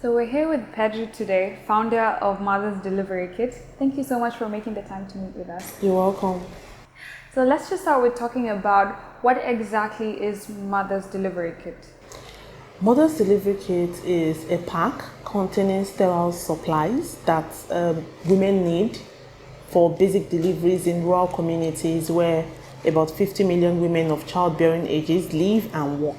So we're here with Pedro today, founder of Mother's Delivery Kit. Thank you so much for making the time to meet with us. You're welcome. So let's just start with talking about what exactly is Mother's Delivery Kit. Mother's Delivery Kit is a pack containing sterile supplies that women need for basic deliveries in rural communities where about 50 million women of childbearing ages live and work.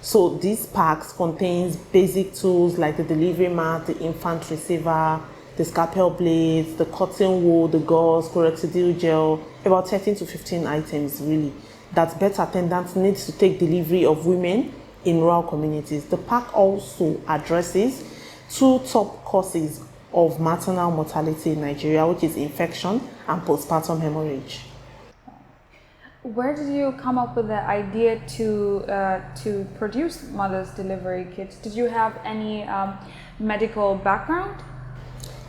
So these packs contains basic tools like the delivery mat, the infant receiver, the scalpel blades, the cotton wool, the gauze, chloroxidil gel, about 13 to 15 items really that birth attendants need to take delivery of women in rural communities. The pack also addresses two top causes of maternal mortality in Nigeria, which is infection and postpartum hemorrhage. Where did you come up with the idea to produce Mother's Delivery Kit? Did you have any medical background?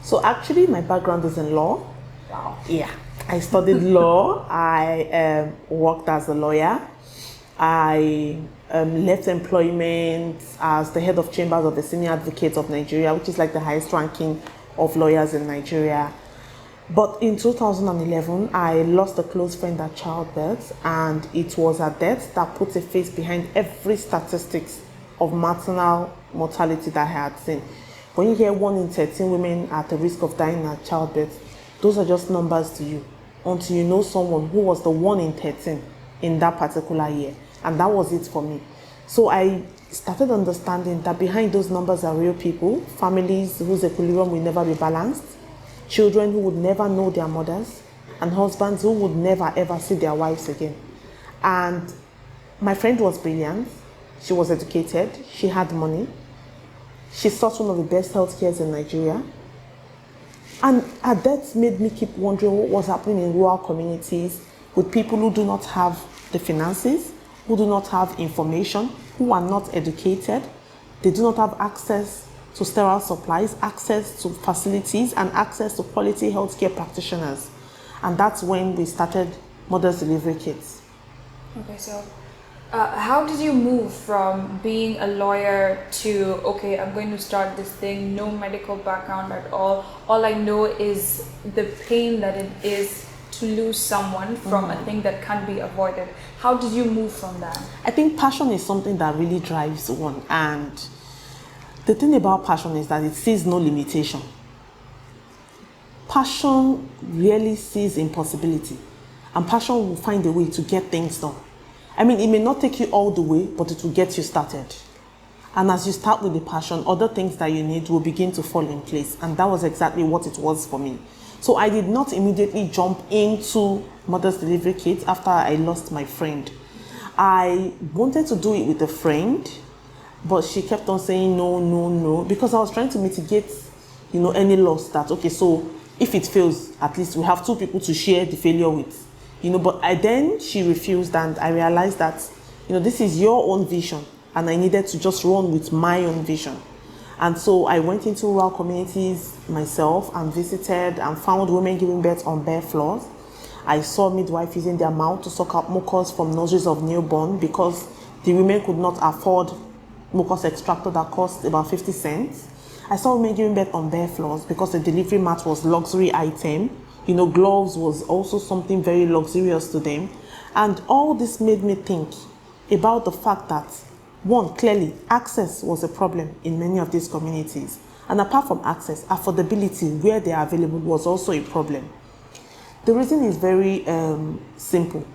So actually my background is in law. Wow. Yeah, I studied law. I worked as a lawyer. I left employment as the head of chambers of the Senior Advocate of Nigeria, which is like the highest ranking of lawyers in Nigeria. But in 2011, I lost a close friend at childbirth, and it was her death that put a face behind every statistics of maternal mortality that I had seen. When you hear 1 in 13 women at the risk of dying at childbirth, those are just numbers to you until you know someone who was the 1 in 13 in that particular year. And that was it for me. So I started understanding that behind those numbers are real people, families whose equilibrium will never be balanced, children who would never know their mothers, and husbands who would never ever see their wives again. And my friend was brilliant. She was educated. She had money. She sought one of the best healthcares in Nigeria. And her death made me keep wondering what was happening in rural communities with people who do not have the finances, who do not have information, who are not educated. They do not have access to sterile supplies, access to facilities, and access to quality healthcare practitioners. And that's when we started Mother's Delivery Kits. Okay, so how did you move from being a lawyer to, okay, I'm going to start this thing, no medical background at all I know is the pain that it is to lose someone from a thing that can't be avoided. How did you move from that? I think passion is something that really drives one, and the thing about passion is that it sees no limitation. Passion really sees impossibility, and passion will find a way to get things done. I mean, it may not take you all the way, but it will get you started. And as you start with the passion, other things that you need will begin to fall in place. And that was exactly what it was for me. So I did not immediately jump into Mother's Delivery Kit after I lost my friend. I wanted to do it with a friend, but she kept on saying no, because I was trying to mitigate, any loss that, okay, so if it fails, at least we have 2 people to share the failure with, but then she refused, and I realized that, this is your own vision, and I needed to just run with my own vision. And so I went into rural communities myself and visited and found women giving birth on bare floors. I saw midwives using their mouth to suck out mucus from noses of newborn because the women could not afford mucus extractor that cost about 50 cents. I saw women giving birth on bare floors because the delivery mat was luxury item. Gloves was also something very luxurious to them. And all this made me think about the fact that, one, clearly, access was a problem in many of these communities. And apart from access, affordability where they are available was also a problem. The reason is very simple.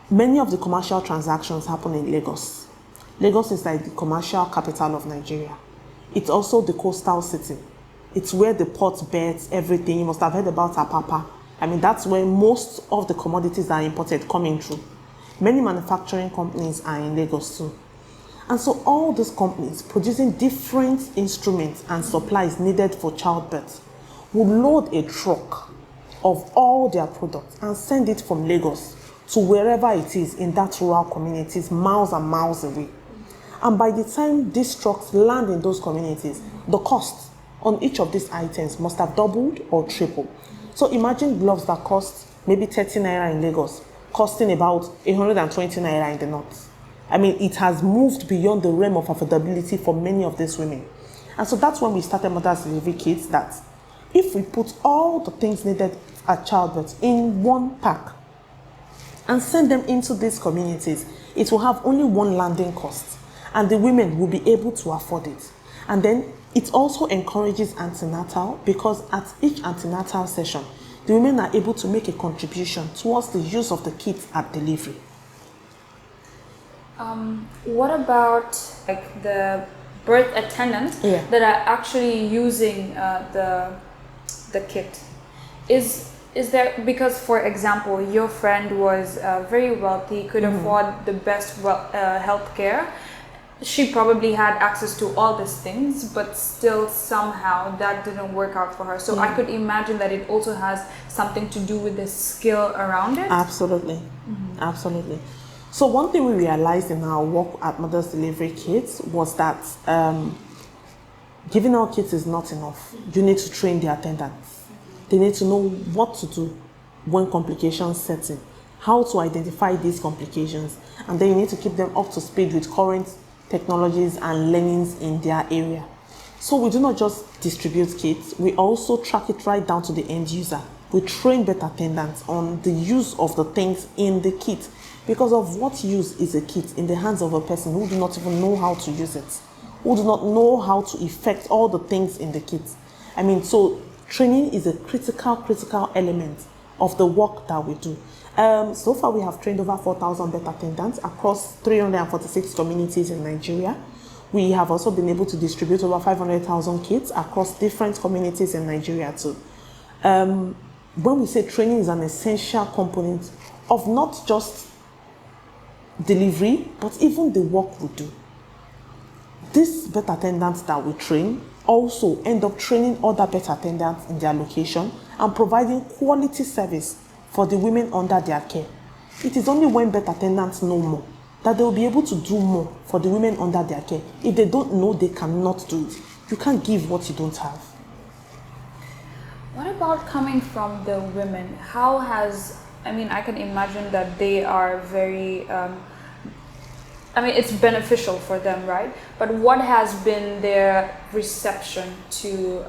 Many of the commercial transactions happen in Lagos. Lagos is like the commercial capital of Nigeria. It's also the coastal city. It's where the port bears everything. You must have heard about Apapa. I mean, that's where most of the commodities that are imported coming through. Many manufacturing companies are in Lagos too. And so all these companies producing different instruments and supplies needed for childbirth would load a truck of all their products and send it from Lagos to wherever it is in that rural communities, miles and miles away. And by the time these trucks land in those communities, the cost on each of these items must have doubled or tripled. So imagine gloves that cost maybe 30 naira in Lagos, costing about 120 naira in the north. I mean, it has moved beyond the realm of affordability for many of these women. And so that's when we started Mothers Delivery Kits, that if we put all the things needed at childbirth in one pack and send them into these communities, it will have only one landing cost, and the women will be able to afford it. And then it also encourages antenatal, because at each antenatal session, the women are able to make a contribution towards the use of the kit at delivery. What about like the birth attendants that are actually using the kit? Is there, because for example, your friend was very wealthy, could afford the best health care. She probably had access to all these things, but still somehow that didn't work out for her. So I could imagine that it also has something to do with the skill around it. Absolutely. Absolutely. So one thing we realized in our work at Mothers Delivery Kits was that giving out kits is not enough. You need to train the attendants. They need to know what to do when complications set in, how to identify these complications, and then you need to keep them up to speed with current technologies and learnings in their area. So we do not just distribute kits, we also track it right down to the end user. We train birth attendants on the use of the things in the kit, because of what use is a kit in the hands of a person who do not even know how to use it, who do not know how to effect all the things in the kit. I mean, so training is a critical element of the work that we do. So far we have trained over 4,000 birth attendants across 346 communities in Nigeria. We have also been able to distribute over 500,000 kits across different communities in Nigeria too. When we say training is an essential component of not just delivery, but even the work we do. These birth attendants that we train also end up training other birth attendants in their location and providing quality service for the women under their care. It is only when birth attendants know more that they will be able to do more for the women under their care. If they don't know, they cannot do it. You can't give what you don't have. What about coming from the women? How has, I mean, I can imagine that they are very, I mean, it's beneficial for them, right? But what has been their reception to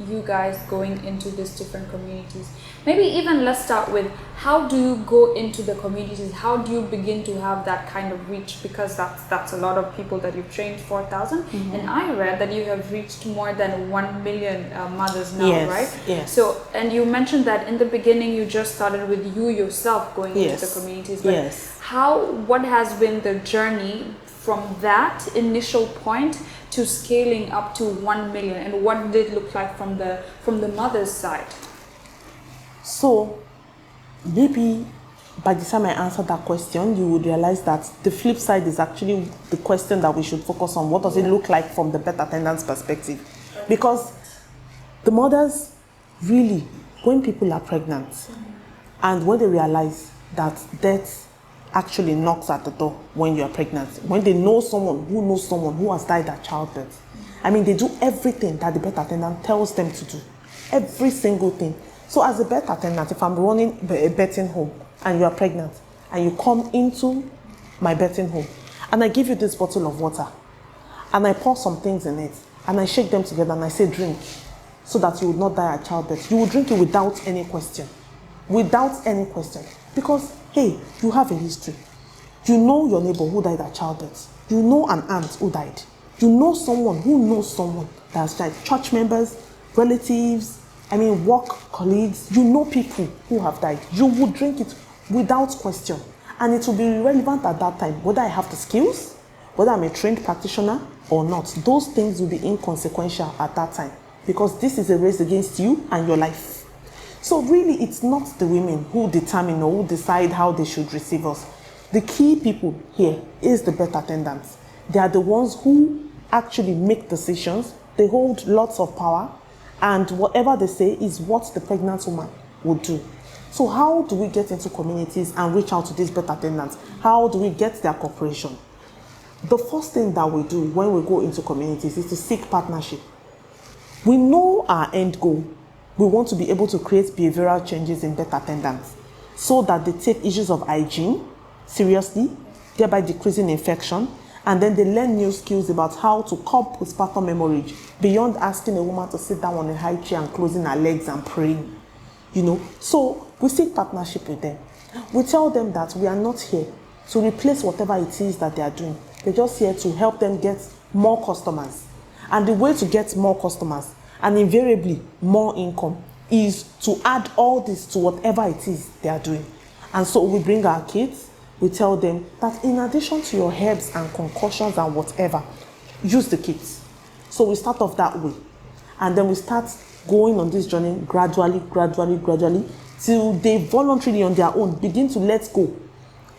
you guys going into these different communities? Maybe even let's start with, how do you go into the communities? How do you begin to have that kind of reach? Because that's a lot of people that you've trained, 4,000. And I read that you have reached more than 1 million mothers now, right? Yes. So, and you mentioned that in the beginning you just started with you yourself going into the communities. But what has been the journey from that initial point to scaling up to 1 million, and what did it look like from the mother's side? So maybe by the time I answer that question, you would realize that the flip side is actually the question that we should focus on. What does it look like from the birth attendant's perspective? Because the mothers really, when people are pregnant and when they realize that death actually knocks at the door when you are pregnant, when they know someone who has died at childbirth, I mean, they do everything that the birth attendant tells them to do, every single thing. So as a birth attendant, if I'm running a birthing home and you are pregnant and you come into my birthing home and I give you this bottle of water and I pour some things in it and I shake them together and I say drink so that you would not die at childbirth, you will drink it without any question. Without any question. Because, hey, you have a history. You know your neighbor who died at childbirth. You know an aunt who died. You know someone who knows someone that has died. Church members, relatives, I mean work colleagues. You know people who have died. You would drink it without question. And it will be relevant at that time, whether I have the skills, whether I'm a trained practitioner or not. Those things will be inconsequential at that time, because this is a race against you and your life. So really, it's not the women who determine or who decide how they should receive us. The key people here is the birth attendants. They are the ones who actually make decisions. They hold lots of power, and whatever they say is what the pregnant woman would do. So how do we get into communities and reach out to these birth attendants? How do we get their cooperation? The first thing that we do when we go into communities is to seek partnership. We know our end goal. We want to be able to create behavioral changes in birth attendants so that they take issues of hygiene seriously, thereby decreasing infection. And then they learn new skills about how to cope with postpartum hemorrhage beyond asking a woman to sit down on a high chair and closing her legs and praying. So we seek partnership with them. We tell them that we are not here to replace whatever it is that they are doing. We're just here to help them get more customers. And the way to get more customers and invariably more income is to add all this to whatever it is they are doing. And so we bring our kids, we tell them that in addition to your herbs and concoctions and whatever, use the kits. So we start off that way. And then we start going on this journey gradually, till they voluntarily on their own begin to let go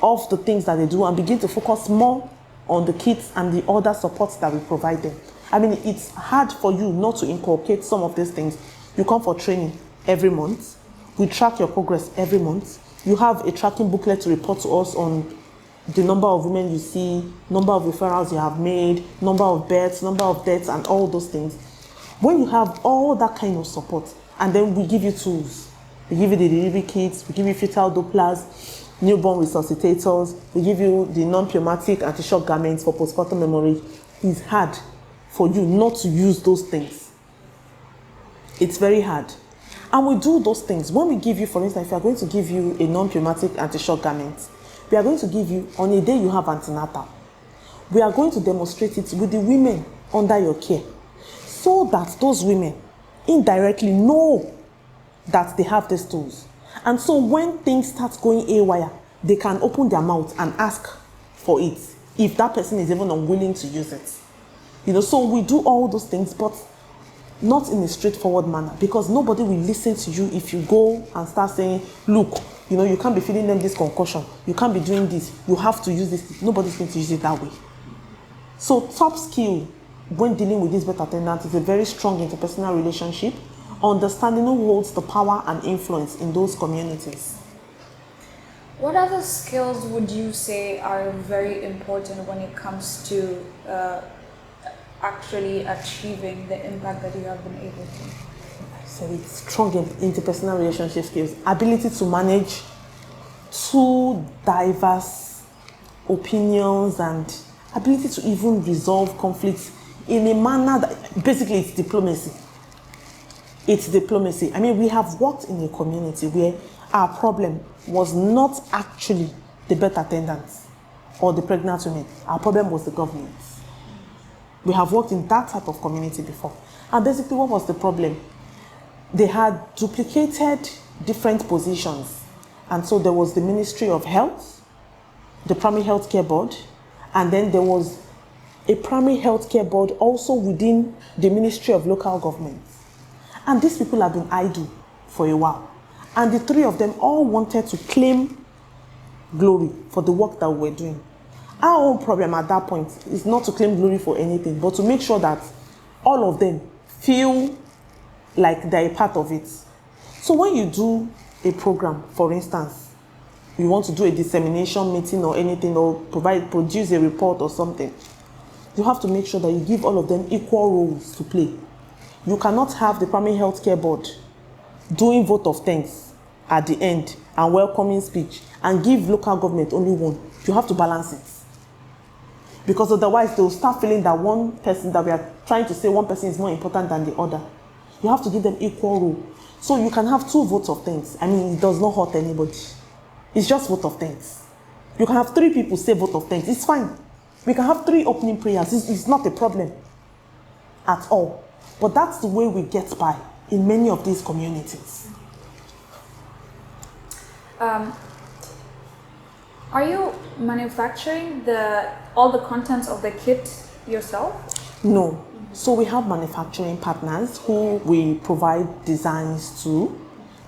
of the things that they do and begin to focus more on the kits and the other supports that we provide them. I mean, it's hard for you not to inculcate some of these things. You come for training every month. We track your progress every month. You have a tracking booklet to report to us on the number of women you see, number of referrals you have made, number of births, number of deaths, and all those things. When you have all that kind of support, and then we give you tools. We give you the delivery kits, we give you fetal dopplers, newborn resuscitators, we give you the non-pneumatic anti-shock garments for postpartum hemorrhage. It's hard for you not to use those things. It's very hard. And we do those things. When we give you, for instance, if we are going to give you a non-pneumatic anti-shock garment, we are going to give you, on a day you have antenatal, we are going to demonstrate it with the women under your care, so that those women indirectly know that they have these tools. And so when things start going haywire, they can open their mouth and ask for it, if that person is even unwilling to use it. So we do all those things, but not in a straightforward manner, because nobody will listen to you if you go and start saying, look, you can't be feeding them this concussion, you can't be doing this, you have to use this. Nobody's going to use it that way. So top skill when dealing with this birth attendant is a very strong interpersonal relationship, understanding who holds the power and influence in those communities. What other skills would you say are very important when it comes to actually achieving the impact that you have been able to? So it's strong interpersonal relationship skills, ability to manage two diverse opinions, and ability to even resolve conflicts in a manner that basically it's diplomacy. It's diplomacy. I mean, we have worked in a community where our problem was not actually the birth attendants or the pregnant women. Our problem was the government. We have worked in that type of community before. And basically, what was the problem? They had duplicated different positions. And so there was the Ministry of Health, the Primary Healthcare Board, and then there was a Primary Healthcare Board also within the Ministry of Local Government. And these people have been idle for a while. And the three of them all wanted to claim glory for the work that we were doing. Our own problem at that point is not to claim glory for anything, but to make sure that all of them feel like they're a part of it. So when you do a program, for instance, you want to do a dissemination meeting or anything, or produce a report or something, you have to make sure that you give all of them equal roles to play. You cannot have the Primary Healthcare Board doing vote of thanks at the end and welcoming speech and give local government only one. You have to balance it. Because otherwise they'll start feeling that one person, that we are trying to say one person is more important than the other. You have to give them equal role. So you can have two votes of thanks. I mean, it does not hurt anybody. It's just vote of thanks. You can have three people say vote of thanks. It's fine. We can have three opening prayers. It's not a problem at all. But that's the way we get by in many of these communities. Are you manufacturing all the contents of the kit yourself? No. So we have manufacturing partners who we provide designs to.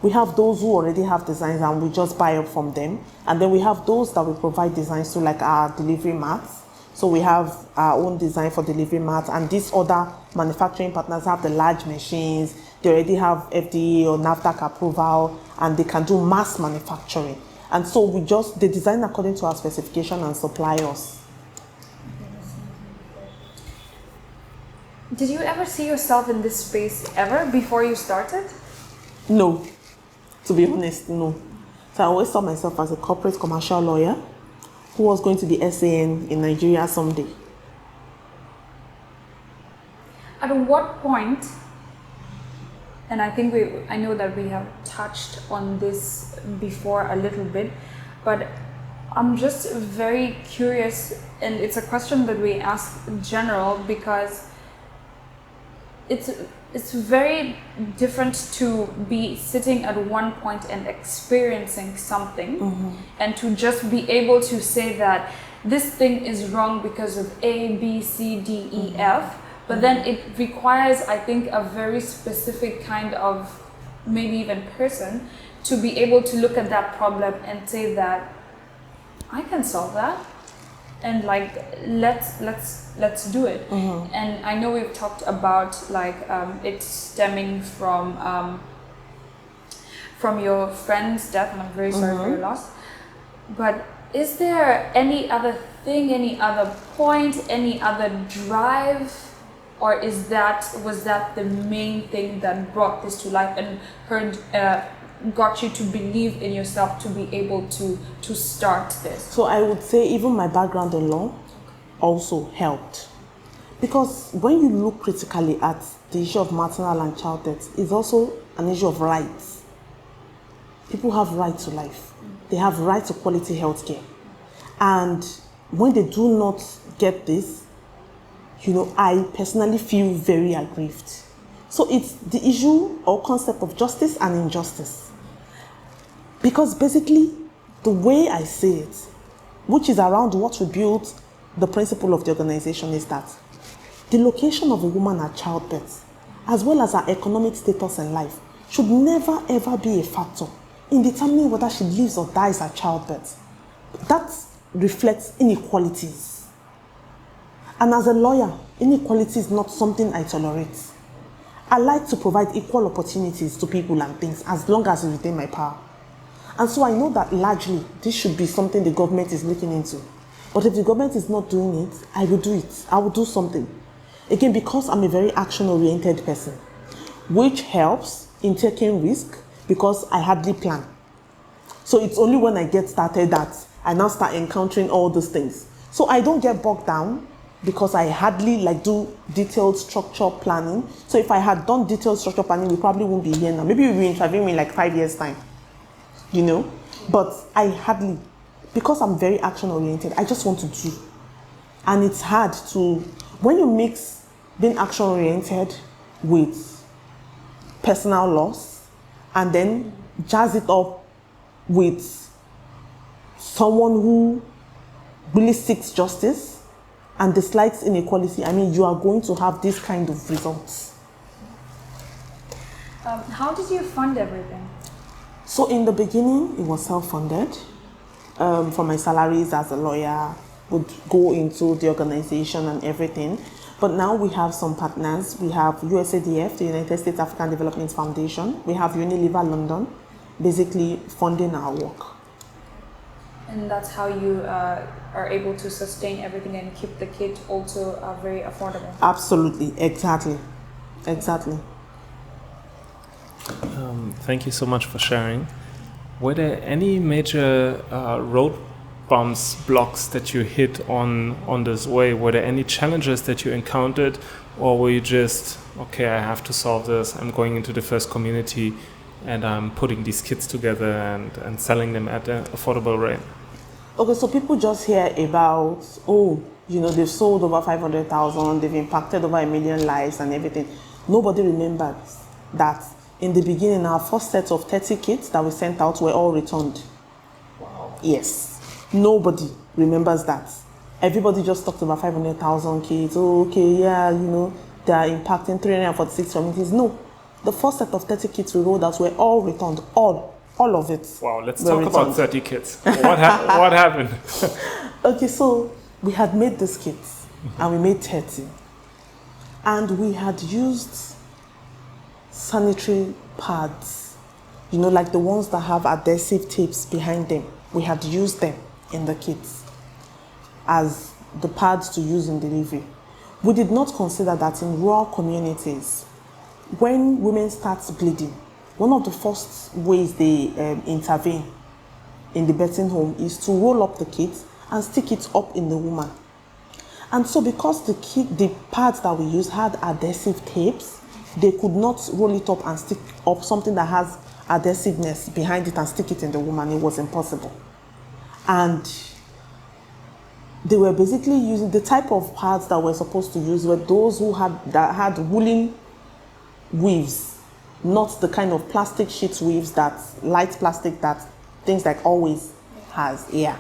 We have those who already have designs and we just buy up from them. And then we have those that we provide designs to, like our delivery mats. So we have our own design for delivery mats, and these other manufacturing partners have the large machines. They already have FDA or NAFDAC approval, and they can do mass manufacturing. And so they design according to our specification and supply us. Did you ever see yourself in this space ever before you started? No, to be honest, no. So I always saw myself as a corporate commercial lawyer who was going to be SAN in Nigeria someday. At what point, and I know that we have touched on this before a little bit, but I'm just very curious, and it's a question that we ask in general because it's very different to be sitting at one point and experiencing something and to just be able to say that this thing is wrong because of A, B, C, D, E, F. But then it requires, I think, a very specific kind of maybe even person to be able to look at that problem and say that I can solve that, and like let's do it. And I know we've talked about like it stemming from your friend's death, and I'm very sorry for your loss. But is there any other thing, any other point, any other drive, or was that the main thing that brought this to life and got you to believe in yourself to be able to start this? So I would say even my background in law also helped. Because when you look critically at the issue of maternal and child death, it's also an issue of rights. People have right to life. They have right to quality health care. And when they do not get this, I personally feel very aggrieved. So it's the issue or concept of justice and injustice. Because basically, the way I say it, which is around what we built the principle of the organization, is that the location of a woman at childbirth, as well as her economic status in life, should never ever be a factor in determining whether she lives or dies at childbirth. That reflects inequalities. And as a lawyer, inequality is not something I tolerate. I like to provide equal opportunities to people and things as long as it's within my power. And so I know that largely this should be something the government is looking into. But if the government is not doing it, I will do it. I will do something. Again, because I'm a very action-oriented person, which helps in taking risk because I hardly plan. So it's only when I get started that I now start encountering all those things. So I don't get bogged down because I hardly do detailed structure planning. So if I had done detailed structure planning, we probably won't be here now. Maybe we'll be interviewing me in 5 years' time, But I hardly, because I'm very action-oriented, I just want to do. And it's hard to, when you mix being action-oriented with personal loss and then jazz it up with someone who really seeks justice and dislikes inequality, you are going to have this kind of results. How did you fund everything? So in the beginning, it was self-funded. From my salaries as a lawyer, would go into the organization and everything. But now we have some partners. We have USADF, the United States African Development Foundation. We have Unilever London, basically funding our work. And that's how you are able to sustain everything and keep the kit also very affordable. Absolutely, exactly. Thank you so much for sharing. Were there any major road bumps, blocks that you hit on this way? Were there any challenges that you encountered, or were you just, okay, I have to solve this, I'm going into the first community and I'm putting these kits together and selling them at an affordable rate? Okay, so people just hear about, they've sold over 500,000, they've impacted over 1 million lives and everything. Nobody remembers that in the beginning, our first set of 30 kits that we sent out were all returned. Wow. Yes. Nobody remembers that. Everybody just talked about 500,000 kits. Oh, okay, yeah, they are impacting 346 communities. No. The first set of 30 kits we rolled out were all returned. All of it. Wow, let's talk about 30 kits. What happened? Okay, so we had made these kits and we made 30. And we had used sanitary pads, like the ones that have adhesive tapes behind them. We had used them in the kits as the pads to use in delivery. We did not consider that in rural communities, when women start bleeding, one of the first ways they intervene in the birthing home is to roll up the kit and stick it up in the woman. And so because the pads that we use had adhesive tapes, they could not roll it up and stick up something that has adhesiveness behind it and stick it in the woman. It was impossible. And they were basically using the type of pads that we're supposed to use were those that had woolen weaves, not the kind of plastic sheet weaves that light plastic that things like Always has. Yeah.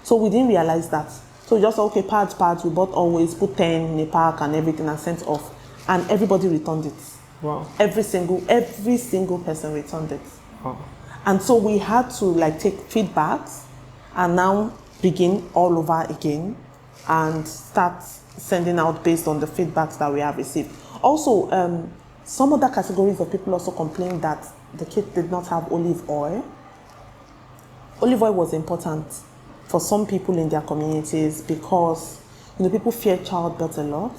So we didn't realize that. So just okay, pads. We bought Always, put 10 in a pack and everything and sent off, and everybody returned it. Wow. Every single person returned it. Wow. And so we had to like take feedbacks and now begin all over again and start sending out based on the feedbacks that we have received. Also, some other categories of people also complained that the kit did not have olive oil. Olive oil was important for some people in their communities because people fear childbirth a lot,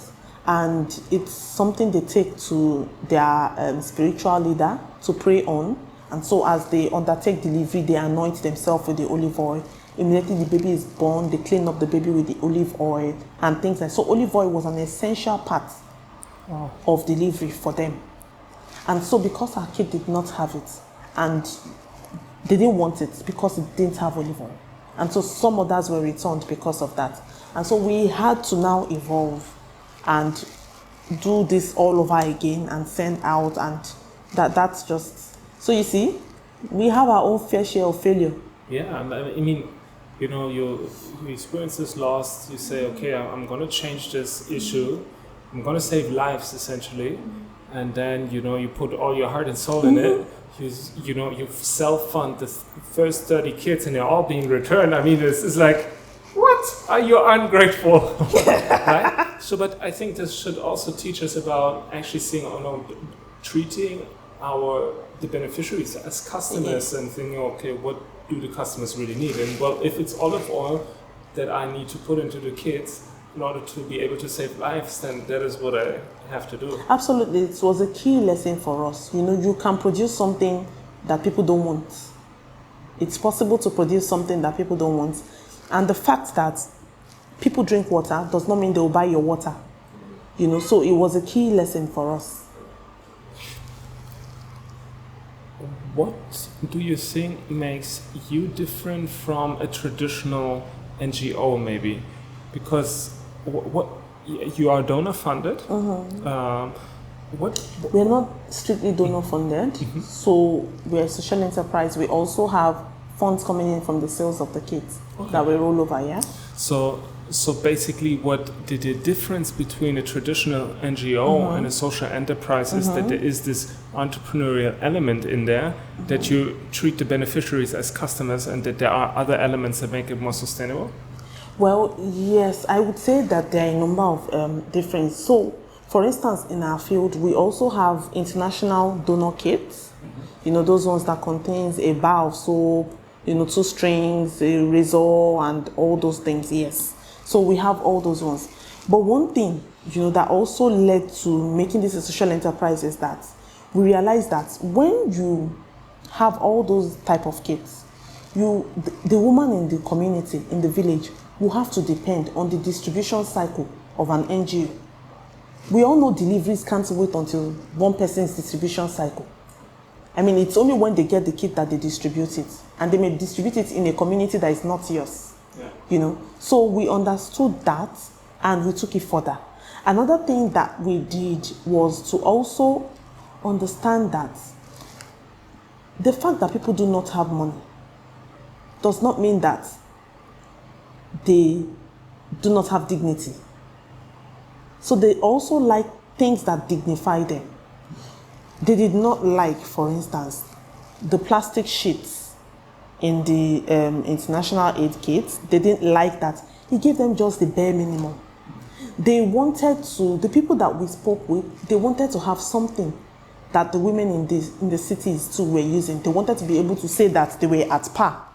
and it's something they take to their spiritual leader to pray on. And so as they undertake delivery, they anoint themselves with the olive oil. Immediately the baby is born, they clean up the baby with the olive oil and things like that. So olive oil was an essential part of delivery for them. And so because our kid did not have it, and they didn't want it because it didn't have olive oil. And so some others were returned because of that. And so we had to now evolve and do this all over again and send out, and that's just... So you see, we have our own fair share of failure. Yeah, I mean, you experience this loss, you say, okay, I'm going to change this issue, I'm going to save lives, essentially, and then, you put all your heart and soul in it, you self-fund the first 30 kids and they're all being returned. I mean, it's like, what? Are you ungrateful? Right? So, but I think this should also teach us about actually seeing, treating the beneficiaries as customers and thinking, okay, what do the customers really need? And well, if it's olive oil that I need to put into the kids in order to be able to save lives, then that is what I have to do. Absolutely. It was a key lesson for us. You can produce something that people don't want. It's possible to produce something that people don't want. And the fact that people drink water does not mean they will buy your water. So it was a key lesson for us. What do you think makes you different from a traditional NGO, maybe? Because what you are donor funded. We're not strictly donor funded, so we're a social enterprise. We also have funds coming in from the sales of the kits that we roll over. Yeah. So basically, what the difference between a traditional NGO and a social enterprise is that there is this entrepreneurial element in there, that you treat the beneficiaries as customers, and that there are other elements that make it more sustainable? Well, yes, I would say that there are a number of difference. So, for instance, in our field, we also have international donor kits, those ones that contains a bar of soap, 2 strings, a razor, and all those things, yes. So we have all those ones. But one thing, that also led to making this a social enterprise is that we realized that when you have all those type of kits, the woman in the community, in the village, will have to depend on the distribution cycle of an NGO. We all know deliveries can't wait until one person's distribution cycle. I mean, it's only when they get the kit that they distribute it. And they may distribute it in a community that is not yours. Yeah. So we understood that and we took it further. Another thing that we did was to also understand that the fact that people do not have money does not mean that they do not have dignity. So they also like things that dignify them. They did not like, for instance, the plastic sheets in the international aid kits. They didn't like that. He gave them just the bare minimum. They wanted to, the people that we spoke with, they wanted to have something that the women in the cities too were using. They wanted to be able to say that they were at par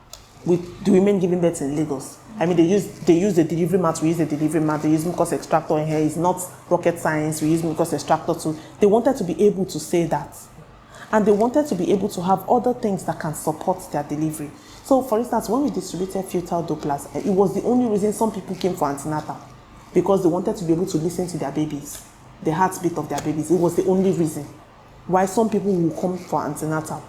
with the women giving birth in Lagos. I mean, they use the delivery mat, we use the delivery mat, they use mucus extractor in here, it's not rocket science, we use mucus extractor too. They wanted to be able to say that. And they wanted to be able to have other things that can support their delivery. So, for instance, when we distributed fetal Dopplers, it was the only reason some people came for antenatal, because they wanted to be able to listen to their babies, the heartbeat of their babies. It was the only reason why some people will come for antenatal.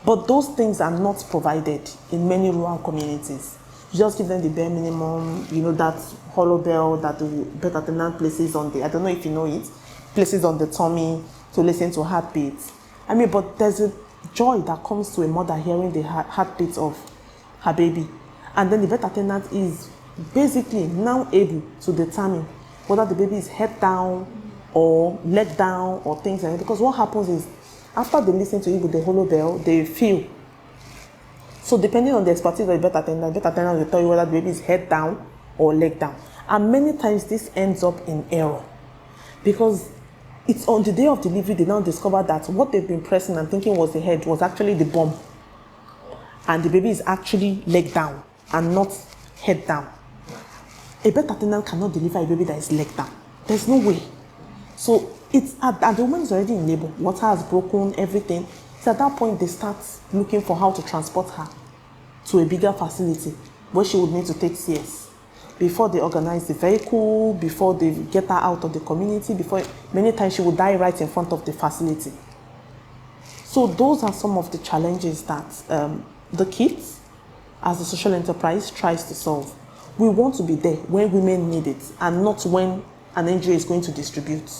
But those things are not provided in many rural communities. You just give them the bare minimum, that hollow bell that the birth attendant places on the, I don't know if you know it, places on the tummy to listen to heartbeats. But there's a joy that comes to a mother hearing the heartbeat of her baby. And then the birth attendant is basically now able to determine whether the baby is head down or leg down or things like that. Because what happens is, after they listen to it with the hollow bell, they feel. So depending on the expertise of the birth attendant will tell you whether the baby is head down or leg down. And many times this ends up in error, because it's on the day of delivery they now discover that what they've been pressing and thinking was the head was actually the bum. And the baby is actually leg down and not head down. A birth attendant cannot deliver a baby that is leg down. There's no way. So it's and the woman is already in labor, water has broken, everything. So at that point they start looking for how to transport her to a bigger facility where she would need to take CS. Before they organize the vehicle, before they get her out of the community, many times she would die right in front of the facility. So those are some of the challenges that the kids, as a social enterprise, tries to solve. We want to be there when women need it and not when an NGO is going to distribute.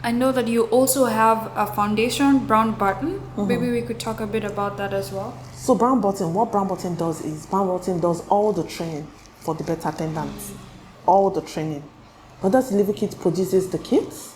I know that you also have a foundation, Brown Button. Maybe we could talk a bit about that as well. So Brown Button, what Brown Button does is, Brown Button does all the training for the birth attendants. All the training. Mother's Delivery Kit produces the kits,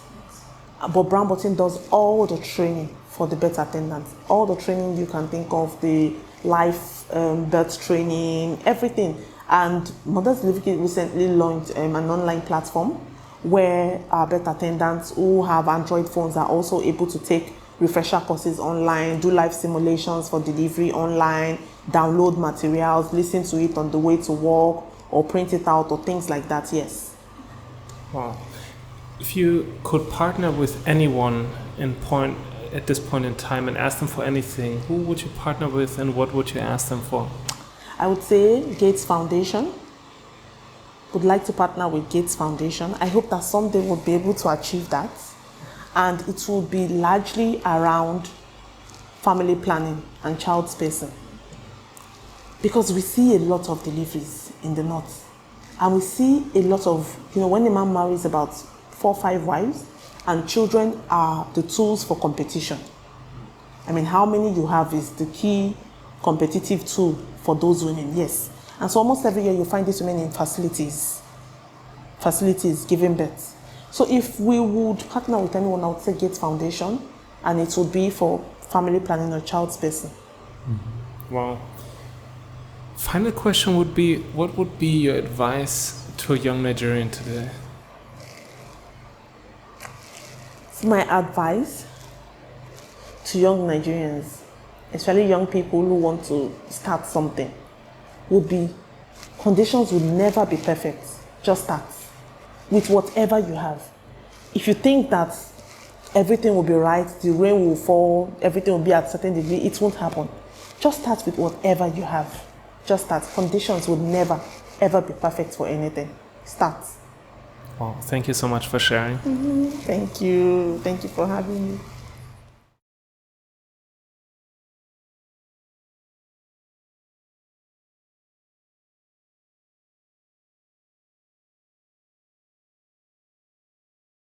but Brown Button does all the training for the birth attendants. All the training you can think of, the life birth training, everything. And Mother's Delivery Kit recently launched an online platform where our birth attendants who have Android phones are also able to take refresher courses online, do live simulations for delivery online, download materials, listen to it on the way to work, or print it out, or things like that, yes. Wow. If you could partner with anyone at this point in time and ask them for anything, who would you partner with and what would you ask them for? I would say Gates Foundation. Would like to partner with Gates Foundation. I hope that someday we'll be able to achieve that. And it will be largely around family planning and child spacing. Because we see a lot of deliveries in the north. And we see a lot of, when a man marries about 4 or 5 wives, and children are the tools for competition. How many you have is the key competitive tool for those women, yes. And so almost every year you find these women in facilities giving birth. So if we would partner with anyone, I would say Gates Foundation, and it would be for family planning or child spacing. Mm-hmm. Wow. Final question would be, what would be your advice to a young Nigerian today? My advice to young Nigerians, especially young people who want to start something, would be, conditions will never be perfect. Just start with whatever you have. If you think that everything will be right, the rain will fall, everything will be at a certain degree, it won't happen. Just start with whatever you have. Just start. Conditions will never, ever be perfect for anything. Start. Wow, thank you so much for sharing. Thank you. Thank you for having me.